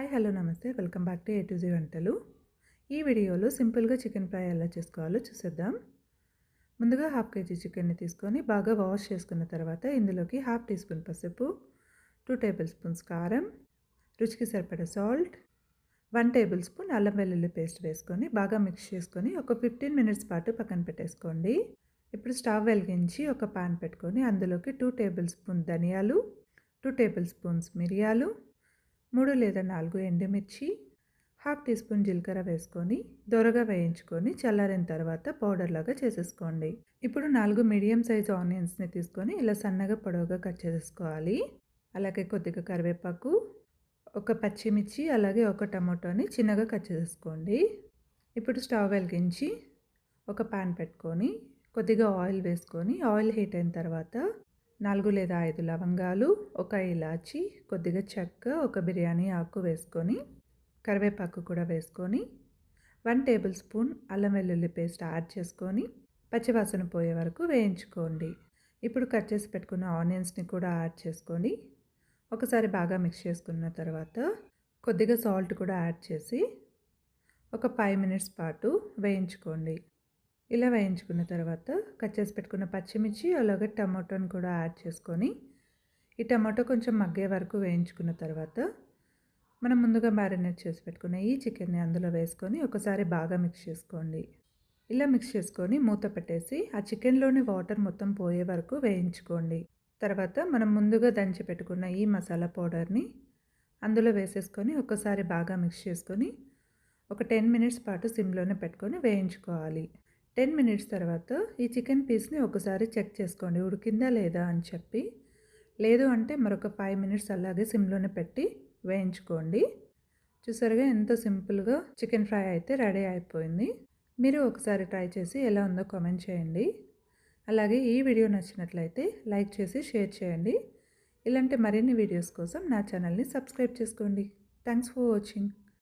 Hi hello నమస్తే welcome back to A to Z వంటలు. ఈ వీడియోలో సింపుల్గా చికెన్ ఫ్రై ఎలా చేసుకోవాలో చూసేద్దాం. ముందుగా హాఫ్ కేజీ చికెన్ని తీసుకొని బాగా వాష్ చేసుకున్న తర్వాత ఇందులోకి హాఫ్ టీ స్పూన్ పసుపు, 2 టేబుల్ స్పూన్స్ కారం, రుచికి సరిపడా సాల్ట్, 1 టేబుల్ స్పూన్ అల్లం వెల్లుల్లి పేస్ట్ వేసుకొని బాగా మిక్స్ చేసుకొని ఒక 15 మినిట్స్ పాటు పక్కన పెట్టేసుకోండి. ఇప్పుడు స్టవ్ వెలిగించి ఒక పాన్ పెట్టుకొని అందులోకి 2 టేబుల్ స్పూన్ ధనియాలు, 2 టేబుల్ స్పూన్స్ మిరియాలు, 3 లేదా 4 ఎండుమిర్చి, హాఫ్ టీ స్పూన్ జీలకర్ర వేసుకొని దోరగా వేయించుకొని చల్లారిన తర్వాత పౌడర్ లాగా చేసేసుకోండి. ఇప్పుడు 4 మీడియం సైజ్ ఆనియన్స్ని తీసుకొని ఇలా సన్నగా పొడవుగా కట్ చేసేసుకోవాలి. అలాగే కొద్దిగా కరివేపాకు, ఒక పచ్చిమిర్చి, అలాగే ఒక టమాటోని చిన్నగా కట్ చేసేసుకోండి. ఇప్పుడు స్టవ్ వెలిగించి ఒక పాన్ పెట్టుకొని కొద్దిగా ఆయిల్ వేసుకొని ఆయిల్ హీట్ అయిన తర్వాత 4 లేదా 5 లవంగాలు, ఒక ఇలాచి, కొద్దిగా చెక్క, ఒక బిర్యానీ ఆకు వేసుకొని కరివేపాకు కూడా వేసుకొని 1 టేబుల్ స్పూన్ అల్లం వెల్లుల్లి పేస్ట్ యాడ్ చేసుకొని పచ్చివాసన పోయే వరకు వేయించుకోండి. ఇప్పుడు కట్ చేసి పెట్టుకున్న ఆనియన్స్ని కూడా యాడ్ చేసుకొని ఒకసారి బాగా మిక్స్ చేసుకున్న తర్వాత కొద్దిగా సాల్ట్ కూడా యాడ్ చేసి ఒక 5 మినిట్స్ పాటు వేయించుకోండి. ఇలా వేయించుకున్న తర్వాత కట్ చేసి పెట్టుకున్న పచ్చిమిర్చి అలాగే టమాటోని కూడా యాడ్ చేసుకొని ఈ టమాటో కొంచెం మగ్గే వరకు వేయించుకున్న తర్వాత మనం ముందుగా మ్యారినేట్ చేసి పెట్టుకున్న ఈ చికెన్ని అందులో వేసుకొని ఒకసారి బాగా మిక్స్ చేసుకోండి. ఇలా మిక్స్ చేసుకొని మూత పెట్టేసి ఆ చికెన్లోని వాటర్ మొత్తం పోయే వరకు వేయించుకోండి. తర్వాత మనం ముందుగా దంచి పెట్టుకున్న ఈ మసాలా పౌడర్ని అందులో వేసేసుకొని ఒకసారి బాగా మిక్స్ చేసుకొని ఒక 10 మినిట్స్ పాటు సిమ్లోనే పెట్టుకొని వేయించుకోవాలి. 10 మినిట్స్ తర్వాత ఈ చికెన్ పీస్ని ఒకసారి చెక్ చేసుకోండి ఉడికిందా లేదా అని చెప్పి. లేదు అంటే మరొక 5 మినిట్స్ అలాగే సిమ్లోనే పెట్టి వేయించుకోండి. చూసారుగా ఎంత సింపుల్గా చికెన్ ఫ్రై అయితే రెడీ అయిపోయింది. మీరు ఒకసారి ట్రై చేసి ఎలా ఉందో కామెంట్ చేయండి. అలాగే ఈ వీడియో నచ్చినట్లయితే లైక్ చేసి షేర్ చేయండి. ఇలాంటి మరిన్ని వీడియోస్ కోసం నా ఛానల్ని సబ్స్క్రైబ్ చేసుకోండి. Thanks for watching.